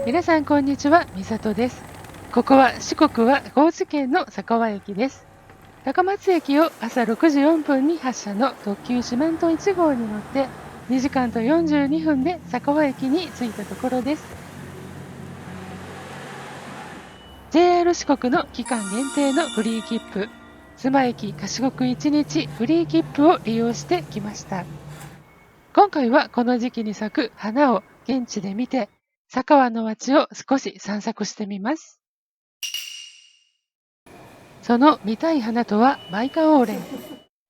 皆さんこんにちは、みさとです。ここは四国は高知県の佐川駅です。高松駅を朝6時4分に発車の特急四万十1号に乗って2時間と42分で佐川駅に着いたところです。JR 四国の期間限定のフリー切符、須磨駅賢く1日フリー切符を利用してきました。今回はこの時期に咲く花を現地で見て、佐川の街を少し散策してみます。その見たい花とはマイカオウレン。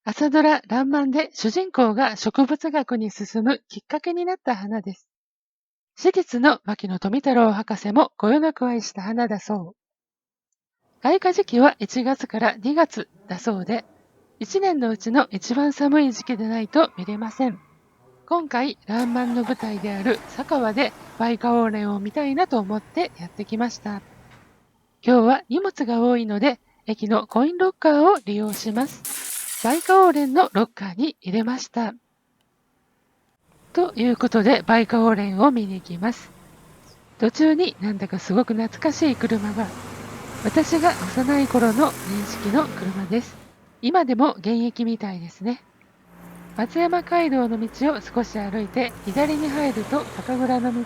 朝ドラらんまんで主人公が植物学に進むきっかけになった花です。史実の牧野富太郎博士もこよなく愛した花だそう。開花時期は1月から2月だそうで、1年のうちの一番寒い時期でないと見れません。今回、らんまんの舞台である佐川でバイカオウレンを見たいなと思ってやってきました。今日は荷物が多いので、駅のコインロッカーを利用します。バイカオウレンのロッカーに入れました。ということで、バイカオウレンを見に行きます。途中になんだかすごく懐かしい車が、私が幼い頃の認識の車です。今でも現役みたいですね。松山街道の道を少し歩いて左に入ると酒蔵の道。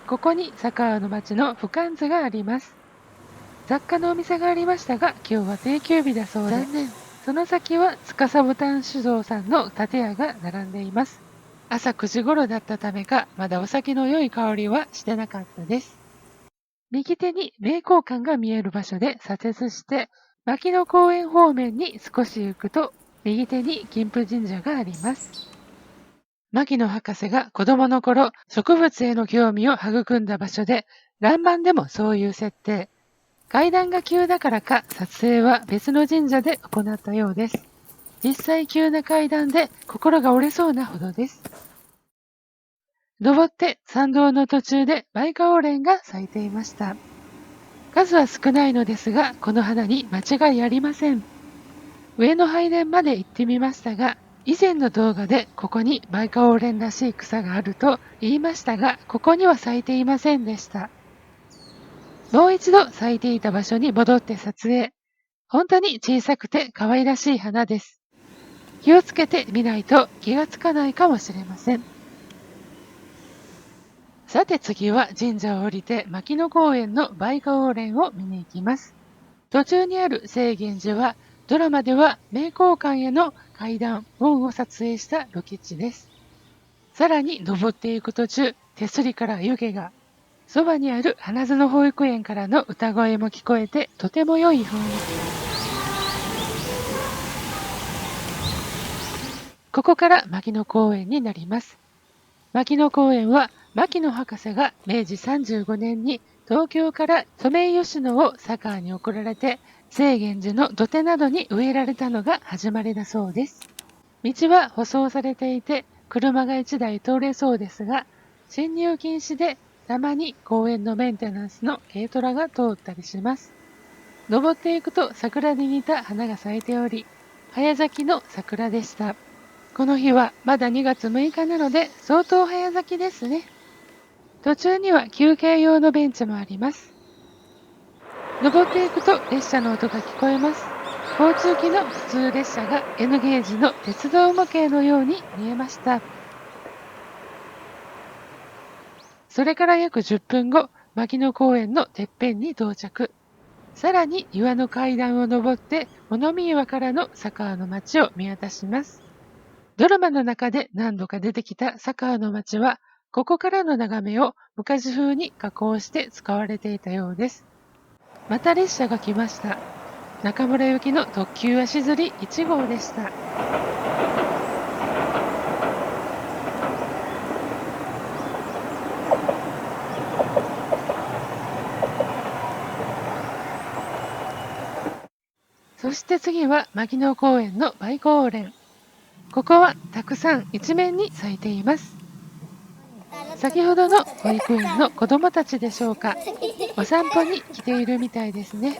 ここに佐川の町の俯瞰図があります。雑貨のお店がありましたが、今日は定休日だそうで、残念。その先は司ボタン酒造さんの建屋が並んでいます。朝9時頃だったためか、まだお酒の良い香りはしてなかったです。右手に名工館が見える場所で左折して、牧野公園方面に少し行くと、右手に金峰神社があります。牧野博士が子供の頃、植物への興味を育んだ場所で、らんまんでもそういう設定。階段が急だからか、撮影は別の神社で行ったようです。実際急な階段で心が折れそうなほどです。登って参道の途中でバイカオウレンが咲いていました。数は少ないのですが、この花に間違いありません。上の拝殿まで行ってみましたが、以前の動画でここにバイカオウレンらしい草があると言いましたが、ここには咲いていませんでした。もう一度咲いていた場所に戻って撮影。本当に小さくて可愛らしい花です。気をつけて見ないと気がつかないかもしれません。さて次は神社を降りて牧野公園のバイカオウレンを見に行きます。途中にある清源寺はドラマでは名工館への階段、門を撮影したロケ地です。さらに登っていく途中、手すりから湯気が、そばにある花園保育園からの歌声も聞こえてとても良い雰囲気。ここから牧野公園になります。牧野公園は牧野博士が明治35年に東京からソメイヨシノを佐川に送られて清源寺の土手などに植えられたのが始まりだそうです。道は舗装されていて車が1台通れそうですが、進入禁止でたまに公園のメンテナンスの軽トラが通ったりします。登っていくと桜に似た花が咲いており、早咲きの桜でした。この日はまだ2月6日なので相当早咲きですね。途中には休憩用のベンチもあります。登っていくと列車の音が聞こえます。交通機の普通列車が N ゲージの鉄道模型のように見えました。それから約10分後、牧野公園のてっぺんに到着。さらに岩の階段を登って物見岩からの佐川の町を見渡します。ドラマの中で何度か出てきた佐川の町は、ここからの眺めを昔風に加工して使われていたようです。また列車が来ました。中村行きの特急足摺り1号でした。そして次は牧野公園のバイコオウレン。ここはたくさん一面に咲いています。先ほどの保育園の子供たちでしょうか。お散歩に来ているみたいですね。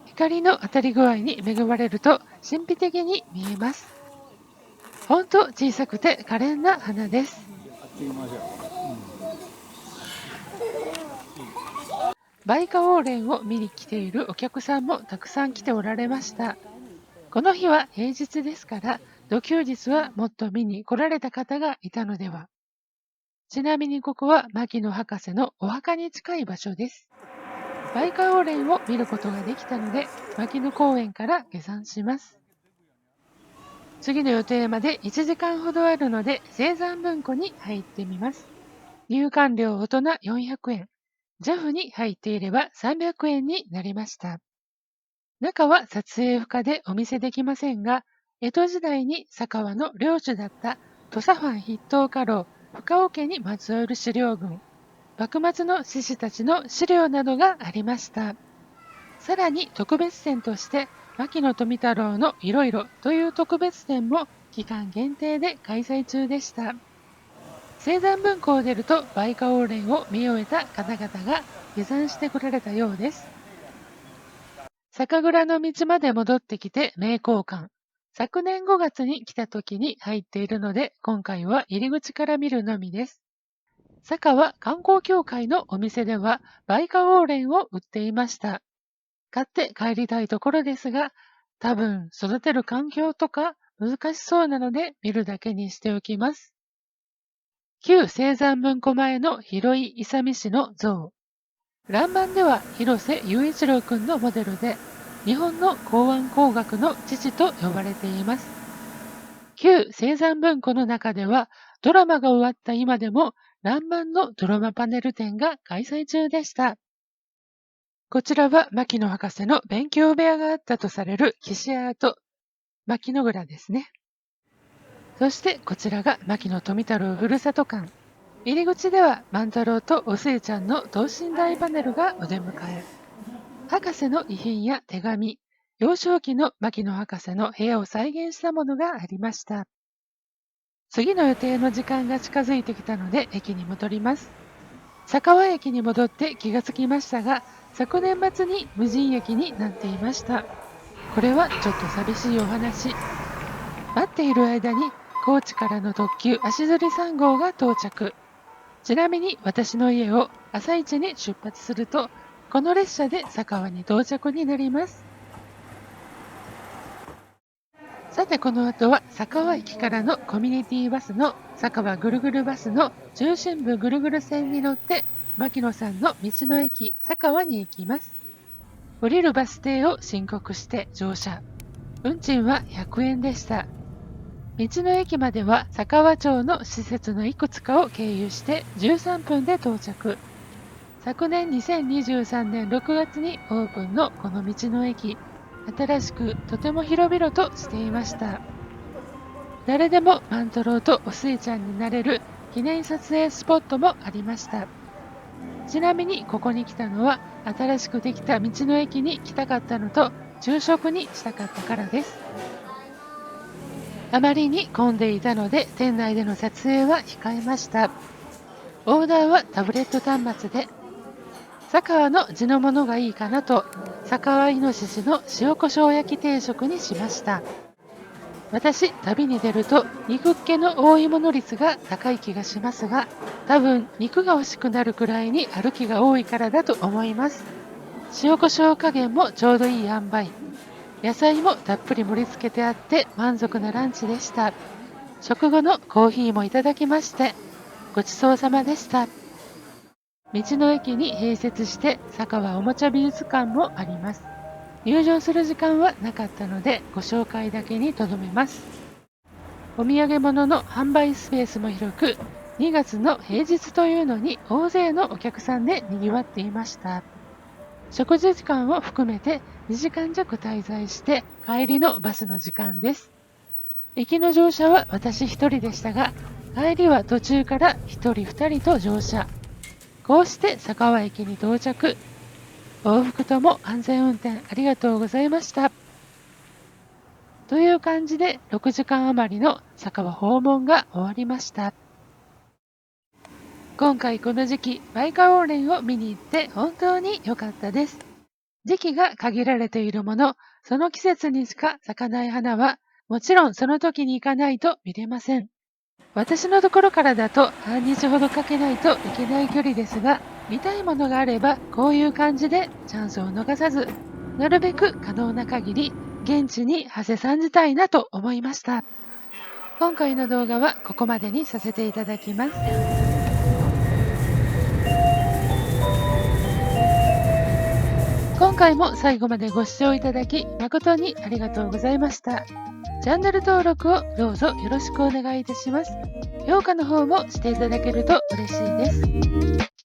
光の当たり具合に恵まれると神秘的に見えます。ほんと小さくて可憐な花です。バイカオウレンを見に来ているお客さんもたくさん来ておられました。この日は平日ですから、土休日はもっと見に来られた方がいたのでは。ちなみにここは牧野博士のお墓に近い場所です。バイカオウレンを見ることができたので、牧野公園から下山します。次の予定まで1時間ほどあるので、青山文庫に入ってみます。入館料大人400円。JAF に入っていれば300円になりました。中は撮影不可でお見せできませんが、江戸時代に佐川の領主だった土佐藩筆頭家老深尾家にまつわる資料群、幕末の志士たちの資料などがありました。さらに特別展として、牧野富太郎のいろいろという特別展も期間限定で開催中でした。青山文庫を出るとバイカオウレンを見終えた方々が下山してこられたようです。酒蔵の道まで戻ってきて名交館。昨年5月に来た時に入っているので、今回は入り口から見るのみです。坂は観光協会のお店ではバイカオウレンを売っていました。買って帰りたいところですが、多分育てる環境とか難しそうなので見るだけにしておきます。旧青山文庫前の広井勇氏の像。欄板では広瀬雄一郎君のモデルで、日本の港湾工学の父と呼ばれています。旧青山文庫の中では、ドラマが終わった今でも、欄板のドラマパネル展が開催中でした。こちらは牧野博士の勉強部屋があったとされる岸アート、牧野蔵ですね。そしてこちらが牧野富太郎ふるさと館。入り口では万太郎とおすいちゃんの等身大パネルがお出迎え。博士の遺品や手紙、幼少期の牧野博士の部屋を再現したものがありました。次の予定の時間が近づいてきたので駅に戻ります。佐川駅に戻って気がつきましたが、昨年末に無人駅になっていました。これはちょっと寂しいお話。待っている間に高知からの特急足摺3号が到着。ちなみに私の家を朝一に出発すると、この列車で佐川に到着になります。さてこの後は佐川駅からのコミュニティバスの佐川ぐるぐるバスの中心部ぐるぐる線に乗って牧野さんの道の駅佐川に行きます。降りるバス停を申告して乗車。運賃は100円でした。道の駅までは佐川町の施設のいくつかを経由して13分で到着。昨年2023年6月にオープンのこの道の駅、新しくとても広々としていました。誰でも万太郎とおすいちゃんになれる記念撮影スポットもありました。ちなみにここに来たのは新しくできた道の駅に来たかったのと昼食にしたかったからです。あまりに混んでいたので店内での撮影は控えました。オーダーはタブレット端末で、佐川の地のものがいいかなと、佐川イノシシの塩コショウ焼き定食にしました。私、旅に出ると肉っ気の多いもの率が高い気がしますが、多分肉が欲しくなるくらいに歩きが多いからだと思います。塩コショウ加減もちょうどいい塩梅。野菜もたっぷり盛り付けてあって満足なランチでした。食後のコーヒーもいただきまして、ごちそうさまでした。道の駅に併設して佐川おもちゃ美術館もあります。入場する時間はなかったのでご紹介だけにとどめます。お土産物の販売スペースも広く、2月の平日というのに大勢のお客さんで賑わっていました。食事時間を含めて2時間弱滞在して帰りのバスの時間です。行きの乗車は私一人でしたが、帰りは途中から一人二人と乗車。こうして佐川駅に到着。往復とも安全運転ありがとうございました。という感じで6時間余りの佐川訪問が終わりました。今回この時期、バイカオウレンを見に行って本当に良かったです。時期が限られているもの、その季節にしか咲かない花はもちろんその時に行かないと見れません。私のところからだと半日ほどかけないといけない距離ですが、見たいものがあればこういう感じでチャンスを逃さず、なるべく可能な限り現地に馳せ参じたいなと思いました。今回の動画はここまでにさせていただきます。今回も最後までご視聴いただき誠にありがとうございました。チャンネル登録をどうぞよろしくお願いいたします。評価の方もしていただけると嬉しいです。